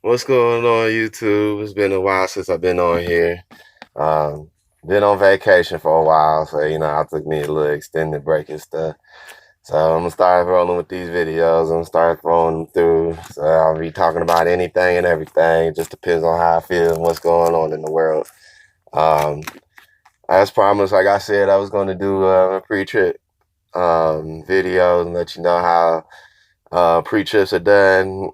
What's going on, YouTube? It's been a while since I've been on here. Um, been on vacation for a while, so I took me a little extended break and stuff. So I'm gonna start rolling with these videos. I'm gonna start throwing them through. So I'll be talking about anything and everything. It just depends on how I feel and what's going on in the world. Um, as promised, like I said, I was gonna do a pre-trip video and let you know how pre-trips are done.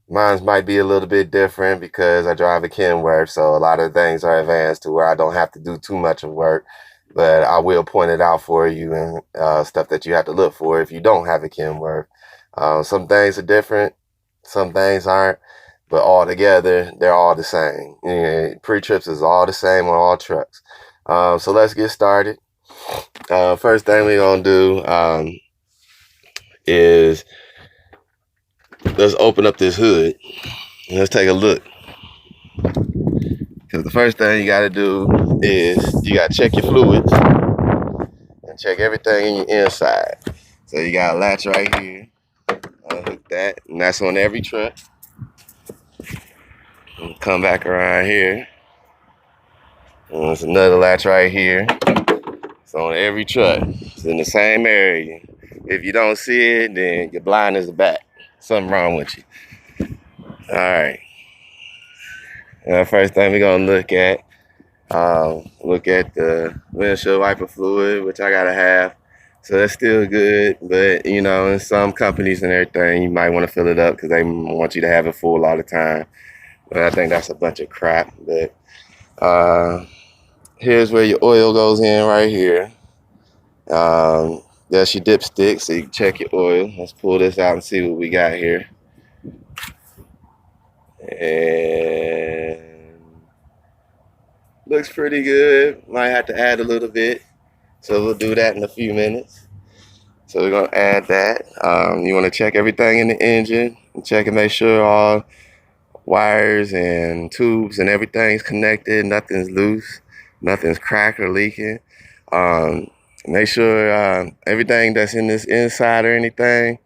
Mine might be a little bit different because I drive a Kenworth, so a lot of things are advanced to where I don't have to do too much of work. But I will point it out for you and stuff that you have to look for if you don't have a Kenworth. Some things are different, some things aren't, but altogether, they're all the same. Pre-trips is all the same on all trucks. So let's get started. First thing we're going to do is let's open up this hood and let's take a look. Because the first thing you got to do is you got to check your fluids and check everything in your inside. So you got a latch right here. Unhook that, and that's on every truck. And come back around here. And there's another latch right here. It's on every truck. It's in the same area. If you don't see it, then your blind is the back. Something wrong with you. All right. First thing we're going to look at the windshield wiper fluid, which I gotta have. So that's still good, but in some companies and everything, you might want to fill it up because they want you to have it full all the time. But I think that's a bunch of crap. But here's where your oil goes in right here. That's your dipstick, so you can check your oil. Let's pull this out and see what we got here. And looks pretty good. Might have to add a little bit. So we'll do that in a few minutes. So we're gonna add that. You wanna check everything in the engine and check and make sure all wires and tubes and everything's connected, nothing's loose, nothing's cracked or leaking. Make sure everything that's in this inside or anything,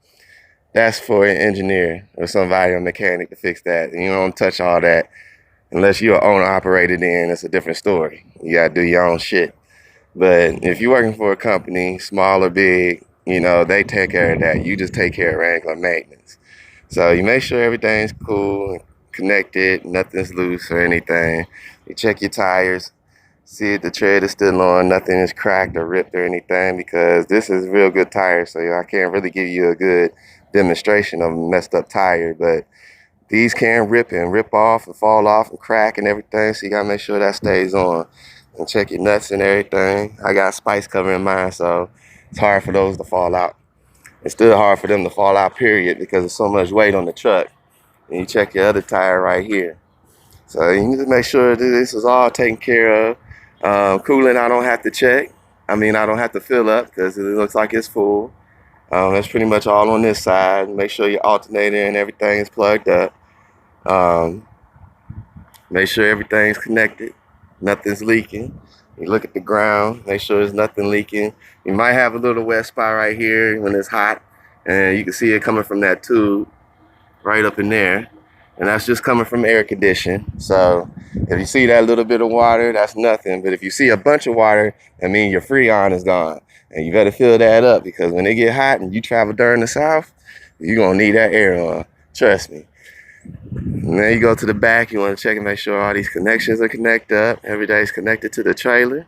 that's for an engineer or somebody, a mechanic to fix that. And you don't touch all that unless you're owner operated in, it's a different story. You gotta do your own shit. But if you're working for a company, small or big, they take care of that. You just take care of regular maintenance. So you make sure everything's cool and connected, nothing's loose or anything. You check your tires, see if the tread is still on, nothing is cracked or ripped or anything, because this is real good tires, so I can't really give you a good demonstration of a messed up tire, but these can rip and rip off and fall off and crack and everything, so you gotta make sure that stays on. And check your nuts and everything. I got spice covering mine, so it's hard for those to fall out. It's still hard for them to fall out, period, because there's so much weight on the truck. And you check your other tire right here. So you need to make sure that this is all taken care of. Coolant I don't have to check. I don't have to fill up because it looks like it's full. That's pretty much all on this side. Make sure your alternator and everything is plugged up. Um, Make sure everything's connected. Nothing's leaking. You look at the ground, make sure there's nothing leaking. You might have a little wet spot right here when it's hot, and you can see it coming from that tube right up in there. And that's just coming from air conditioning. So if you see that little bit of water, that's nothing. But if you see a bunch of water, that means your Freon is gone. And you better fill that up because when it get hot and you travel during the south, you're going to need that air on. Trust me. And then you go to the back, you want to check and make sure all these connections are connected up. Everything's connected to the trailer.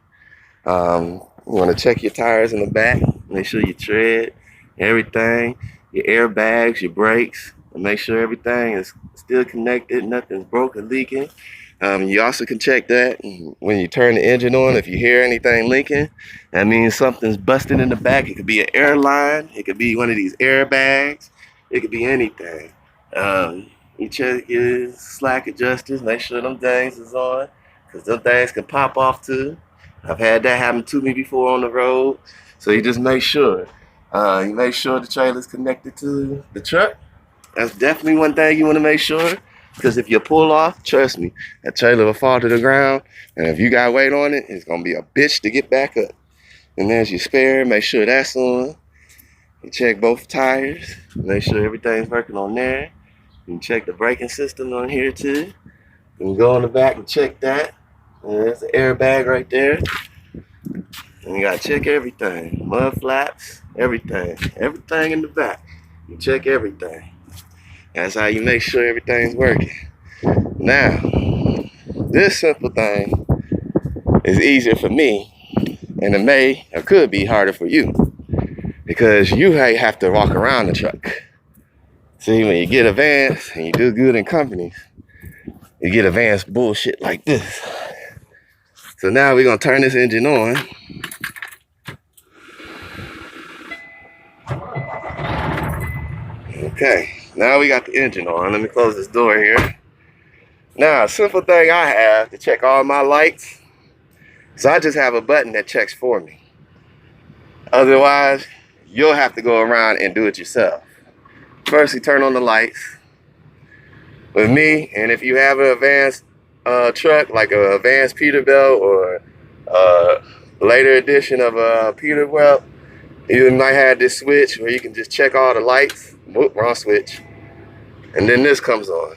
You want to check your tires in the back, make sure your tread, everything, your airbags, your brakes, and make sure everything is still connected, nothing's broken, leaking. You also can check that when you turn the engine on. If you hear anything leaking, that means something's busted in the back. It could be an air line, it could be one of these airbags, it could be anything. You check your slack adjusters, make sure them things is on, because them things can pop off too. I've had that happen to me before on the road. So you just make sure. You make sure the trailer's connected to the truck. That's definitely one thing you want to make sure. Because if you pull off, trust me, that trailer will fall to the ground. And if you got weight on it, it's going to be a bitch to get back up. And there's your spare. Make sure that's on. You check both tires. Make sure everything's working on there. You can check the braking system on here too. You can go in the back and check that. And there's the airbag right there. And you gotta check everything. Mud flaps, everything. Everything in the back. You check everything. That's how you make sure everything's working. Now, this simple thing is easier for me, and it may or could be harder for you, because you have to walk around the truck. See, when you get advanced and you do good in companies, you get advanced bullshit like this. So now we're gonna turn this engine on. Okay, now we got the engine on. Let me close this door here. Now, a simple thing I have to check all my lights, so I just have a button that checks for me. Otherwise, you'll have to go around and do it yourself. First, you turn on the lights. With me, and if you have an advanced truck, like an advanced Peterbilt or later edition of a Peterbilt, you might have this switch where you can just check all the lights. Whoop, wrong switch. And then this comes on.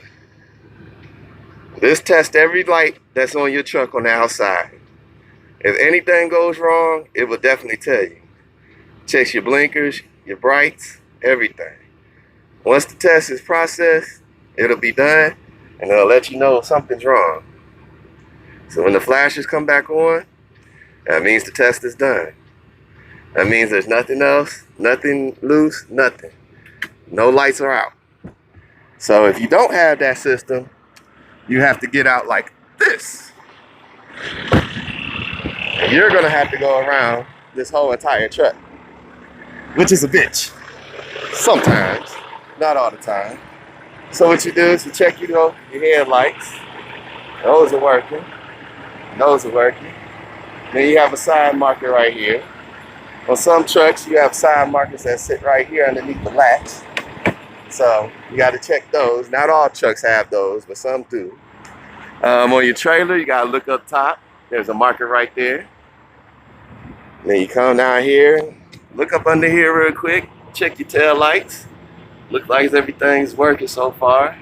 This tests every light that's on your truck on the outside. If anything goes wrong, it will definitely tell you. Checks your blinkers, your brights, everything. Once the test is processed, it'll be done, and it'll let you know if something's wrong. So when the flashes come back on, that means the test is done. That means there's nothing else, nothing loose, nothing. No lights are out. So if you don't have that system, you have to get out like this. And you're gonna have to go around this whole entire truck, which is a bitch. Sometimes, not all the time. So what you do is you check your headlights. Those are working. Those are working. Then you have a side marker right here. On some trucks, you have side markers that sit right here underneath the latch. So you got to check those. Not all trucks have those, but some do. On your trailer, you got to look up top. There's a marker right there. Then you come down here, look up under here real quick, check your tail lights. Look like everything's working so far.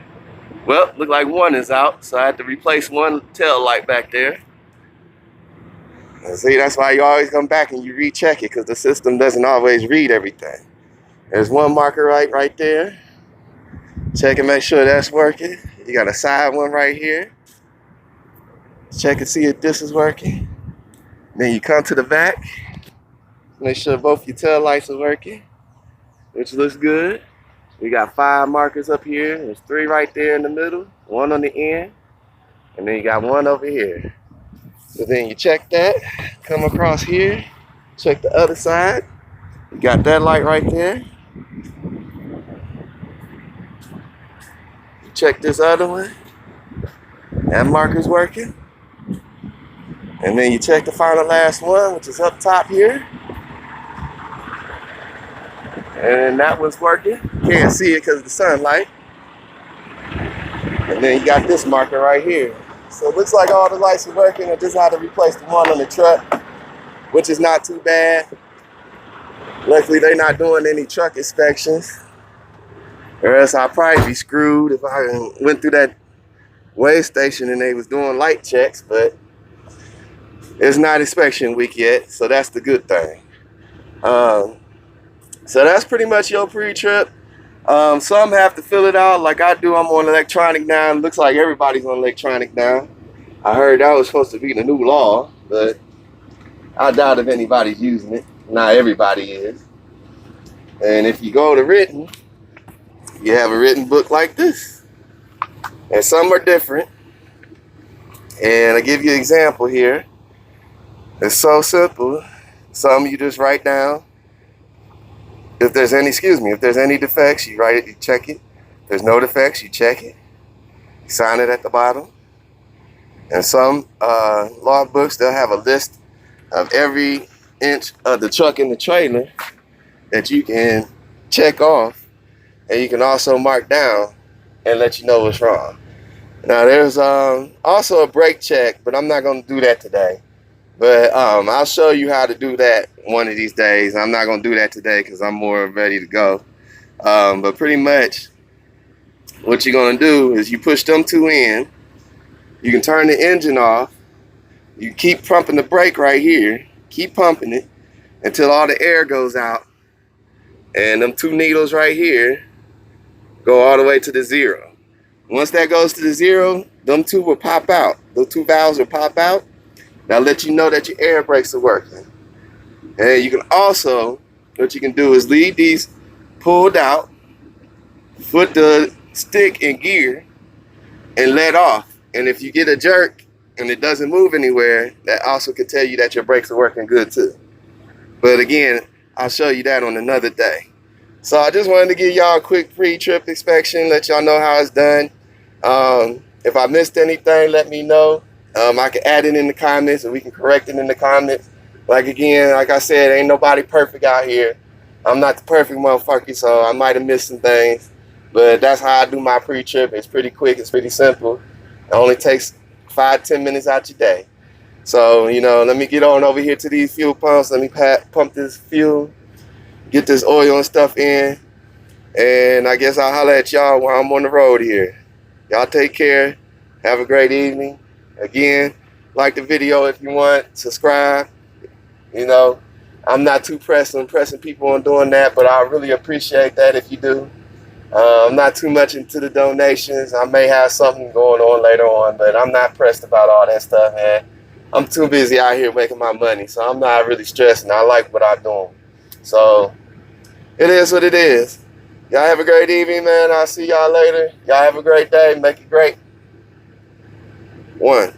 Well, look like one is out, so I had to replace one tail light back there. And see, that's why you always come back and you recheck it, because the system doesn't always read everything. There's one marker right there. Check and make sure that's working. You got a side one right here. Check and see if this is working. Then you come to the back. Make sure both your tail lights are working, which looks good. We got 5 markers up here. There's 3 right there in the middle, 1 on the end, and then you got 1 over here. So then you check that, come across here, check the other side. You got that light right there. Check this other one. That marker's working. And then you check the final last one, which is up top here. And that one's working. Can't see it because of the sunlight. And then you got this marker right here. So it looks like all the lights are working. I just had to replace the one on the truck, which is not too bad. Luckily, they're not doing any truck inspections, or else I'd probably be screwed if I went through that weigh station and they was doing light checks, but it's not inspection week yet, so that's the good thing. So that's pretty much your pre-trip. Some have to fill it out like I do. I'm on electronic now. It looks like everybody's on electronic now. I heard that was supposed to be the new law, but I doubt if anybody's using it. Not everybody is. And if you go to written, you have a written book like this. And some are different. And I'll give you an example here. It's so simple. Some you just write down. If there's any, if there's any defects, you write it, you check it. If there's no defects, you check it. You sign it at the bottom. And some law books, they'll have a list of every inch of the truck and the trailer that you can check off. And you can also mark down and let you know what's wrong. Now there's also a brake check, but I'm not going to do that today. But I'll show you how to do that one of these days. I'm not going to do that today because I'm more ready to go. But pretty much what you're gonna do is you push them two in. You can turn the engine off. You keep pumping the brake right here. Keep pumping it until all the air goes out. And them two needles right here go all the way to the zero. Once that goes to the zero, them two will pop out. Those two valves will pop out. That'll let you know that your air brakes are working. And you can also, what you can do is leave these pulled out, put the stick in gear, and let off. And if you get a jerk and it doesn't move anywhere, that also could tell you that your brakes are working good too. But again, I'll show you that on another day. So I just wanted to give y'all a quick pre-trip inspection, let y'all know how it's done. If I missed anything, let me know. I can add it in the comments and we can correct it in the comments. Like I said, ain't nobody perfect out here. I'm not the perfect motherfucker, so I might have missed some things. But that's how I do my pre-trip. It's pretty quick, it's pretty simple. It only takes 5-10 minutes out your day. So, let me get on over here to these fuel pumps. Let me pump this fuel, get this oil and stuff in. And I guess I'll holler at y'all while I'm on the road here. Y'all take care. Have a great evening. Again, like the video if you want. Subscribe. I'm not too pressed on pressing people on doing that, but I really appreciate that if you do. I'm not too much into the donations. I may have something going on later on, but I'm not pressed about all that stuff, man. I'm too busy out here making my money, so I'm not really stressing. I like what I'm doing. So, it is what it is. Y'all have a great evening, man. I'll see y'all later. Y'all have a great day. Make it great. 1.